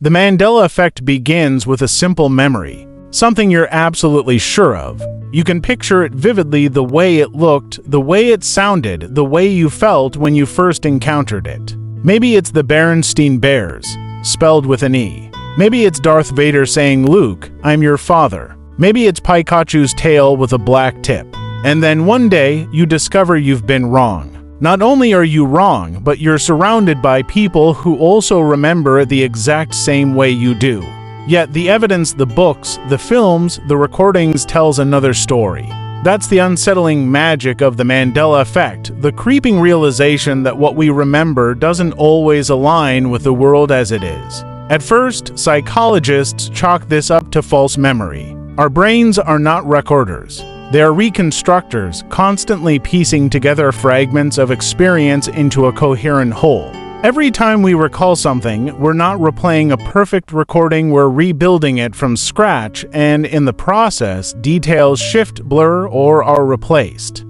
The Mandela effect begins with a simple memory, something you're absolutely sure of. You can picture it vividly, the way it looked, the way it sounded, the way you felt when you first encountered it. Maybe it's the Berenstain Bears, spelled with an E. Maybe it's Darth Vader saying, "Luke, I'm your father." Maybe it's Pikachu's tail with a black tip. And then one day, you discover you've been wrong. Not only are you wrong, but you're surrounded by people who also remember it the exact same way you do. Yet the evidence, the books, the films, the recordings tells another story. That's the unsettling magic of the Mandela effect, the creeping realization that what we remember doesn't always align with the world as it is. At first, psychologists chalk this up to false memory. Our brains are not recorders. They are reconstructors, constantly piecing together fragments of experience into a coherent whole. Every time we recall something, we're not replaying a perfect recording, we're rebuilding it from scratch, and in the process, details shift, blur, or are replaced.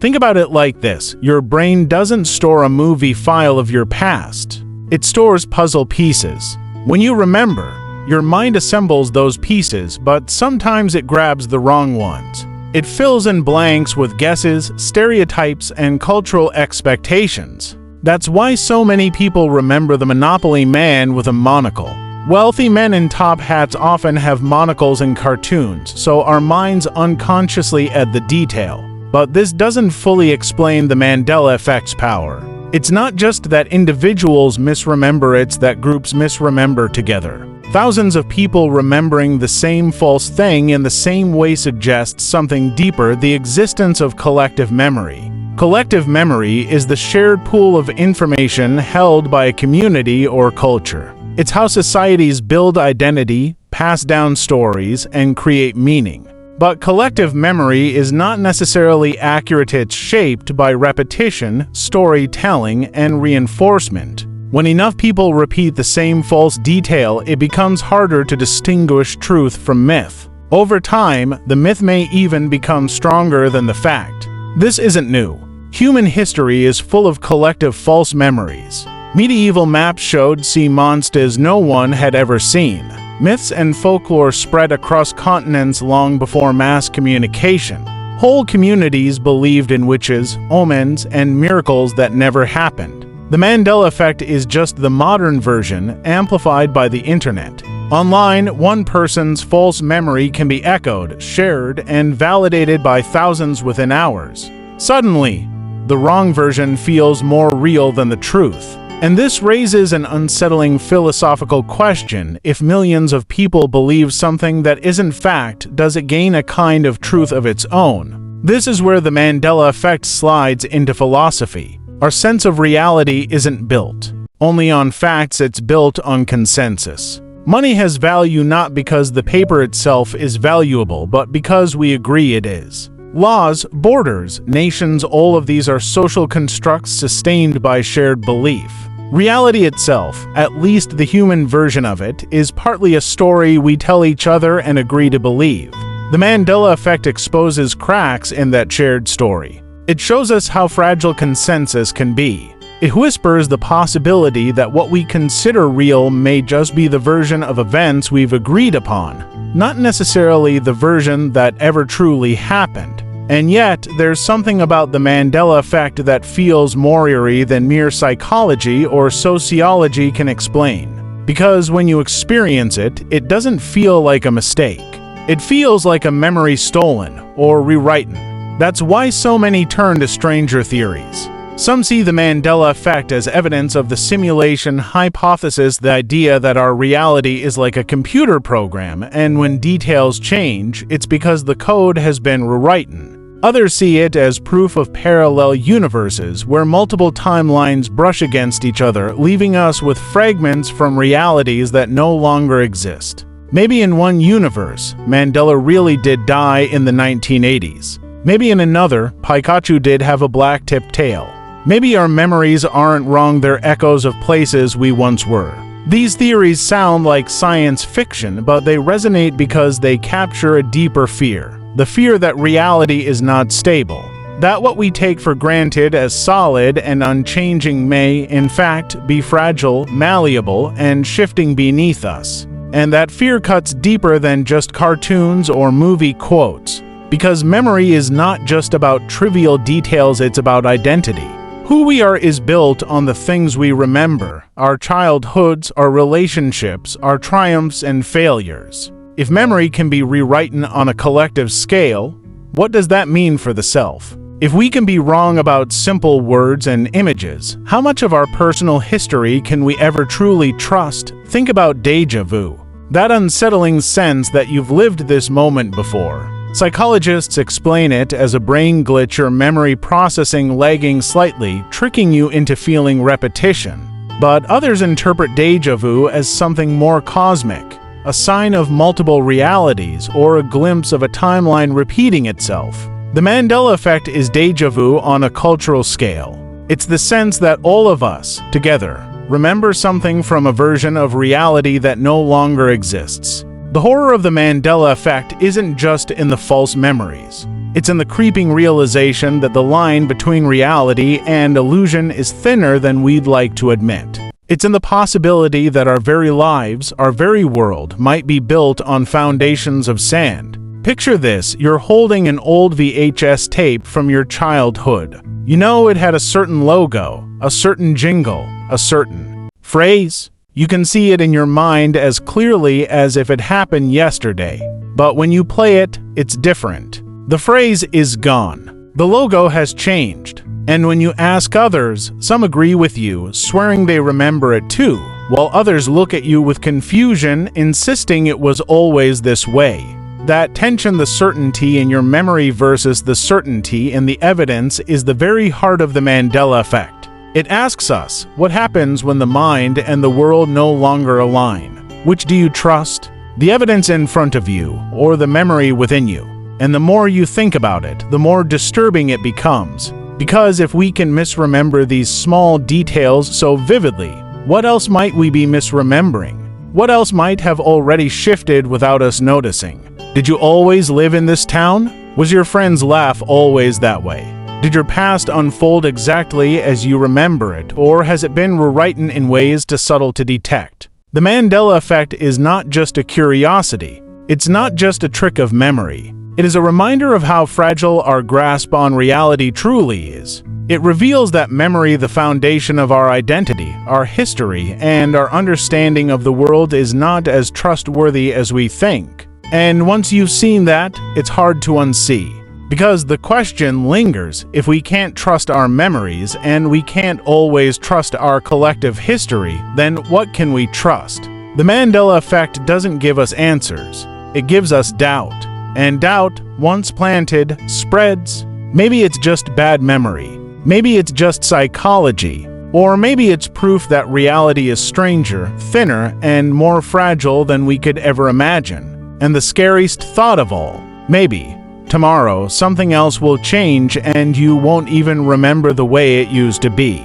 Think about it like this: your brain doesn't store a movie file of your past. It stores puzzle pieces. When you remember, your mind assembles those pieces, but sometimes it grabs the wrong ones. It fills in blanks with guesses, stereotypes, and cultural expectations. That's why so many people remember the Monopoly man with a monocle. Wealthy men in top hats often have monocles in cartoons, so our minds unconsciously add the detail. But this doesn't fully explain the Mandela effect's power. It's not just that individuals misremember, it's that groups misremember together. Thousands of people remembering the same false thing in the same way suggests something deeper: the existence of collective memory. Collective memory is the shared pool of information held by a community or culture. It's how societies build identity, pass down stories, and create meaning. But collective memory is not necessarily accurate. It's shaped by repetition, storytelling, and reinforcement. When enough people repeat the same false detail, it becomes harder to distinguish truth from myth. Over time, the myth may even become stronger than the fact. This isn't new. Human history is full of collective false memories. Medieval maps showed sea monsters no one had ever seen. Myths and folklore spread across continents long before mass communication. Whole communities believed in witches, omens, and miracles that never happened. The Mandela effect is just the modern version, amplified by the internet. Online, one person's false memory can be echoed, shared, and validated by thousands within hours. Suddenly, the wrong version feels more real than the truth. And this raises an unsettling philosophical question: if millions of people believe something that isn't fact, does it gain a kind of truth of its own? This is where the Mandela effect slides into philosophy. Our sense of reality isn't built only on facts, it's built on consensus. Money has value not because the paper itself is valuable, but because we agree it is. Laws, borders, nations, all of these are social constructs sustained by shared belief. Reality itself, at least the human version of it, is partly a story we tell each other and agree to believe. The Mandela effect exposes cracks in that shared story. It shows us how fragile consensus can be. It whispers the possibility that what we consider real may just be the version of events we've agreed upon, not necessarily the version that ever truly happened. And yet, there's something about the Mandela effect that feels more eerie than mere psychology or sociology can explain. Because when you experience it, it doesn't feel like a mistake. It feels like a memory stolen or rewritten. That's why so many turn to stranger theories. Some see the Mandela effect as evidence of the simulation hypothesis, the idea that our reality is like a computer program, and when details change, it's because the code has been rewritten. Others see it as proof of parallel universes, where multiple timelines brush against each other, leaving us with fragments from realities that no longer exist. Maybe in one universe, Mandela really did die in the 1980s. Maybe in another, Pikachu did have a black-tipped tail. Maybe our memories aren't wrong, they're echoes of places we once were. These theories sound like science fiction, but they resonate because they capture a deeper fear. The fear that reality is not stable. That what we take for granted as solid and unchanging may, in fact, be fragile, malleable, and shifting beneath us. And that fear cuts deeper than just cartoons or movie quotes. Because memory is not just about trivial details, it's about identity. Who we are is built on the things we remember, our childhoods, our relationships, our triumphs and failures. If memory can be rewritten on a collective scale, what does that mean for the self? If we can be wrong about simple words and images, how much of our personal history can we ever truly trust? Think about déjà vu, that unsettling sense that you've lived this moment before. Psychologists explain it as a brain glitch or memory processing lagging slightly, tricking you into feeling repetition. But others interpret déjà vu as something more cosmic, a sign of multiple realities or a glimpse of a timeline repeating itself. The Mandela effect is déjà vu on a cultural scale. It's the sense that all of us, together, remember something from a version of reality that no longer exists. The horror of the Mandela effect isn't just in the false memories. It's in the creeping realization that the line between reality and illusion is thinner than we'd like to admit. It's in the possibility that our very lives, our very world, might be built on foundations of sand. Picture this: you're holding an old VHS tape from your childhood. You know it had a certain logo, a certain jingle, a certain phrase. You can see it in your mind as clearly as if it happened yesterday. But when you play it, it's different. The phrase is gone. The logo has changed. And when you ask others, some agree with you, swearing they remember it too, while others look at you with confusion, insisting it was always this way. That tension, the certainty in your memory versus the certainty in the evidence, is the very heart of the Mandela effect. It asks us, what happens when the mind and the world no longer align? Which do you trust? The evidence in front of you, or the memory within you? And the more you think about it, the more disturbing it becomes. Because if we can misremember these small details so vividly, what else might we be misremembering? What else might have already shifted without us noticing? Did you always live in this town? Was your friend's laugh always that way? Did your past unfold exactly as you remember it, or has it been rewritten in ways too subtle to detect? The Mandela effect is not just a curiosity. It's not just a trick of memory. It is a reminder of how fragile our grasp on reality truly is. It reveals that memory, the foundation of our identity, our history, and our understanding of the world, is not as trustworthy as we think. And once you've seen that, it's hard to unsee. Because the question lingers: if we can't trust our memories and we can't always trust our collective history, then what can we trust? The Mandela effect doesn't give us answers. It gives us doubt. And doubt, once planted, spreads. Maybe it's just bad memory. Maybe it's just psychology. Or maybe it's proof that reality is stranger, thinner, and more fragile than we could ever imagine. And the scariest thought of all, maybe tomorrow, something else will change and you won't even remember the way it used to be.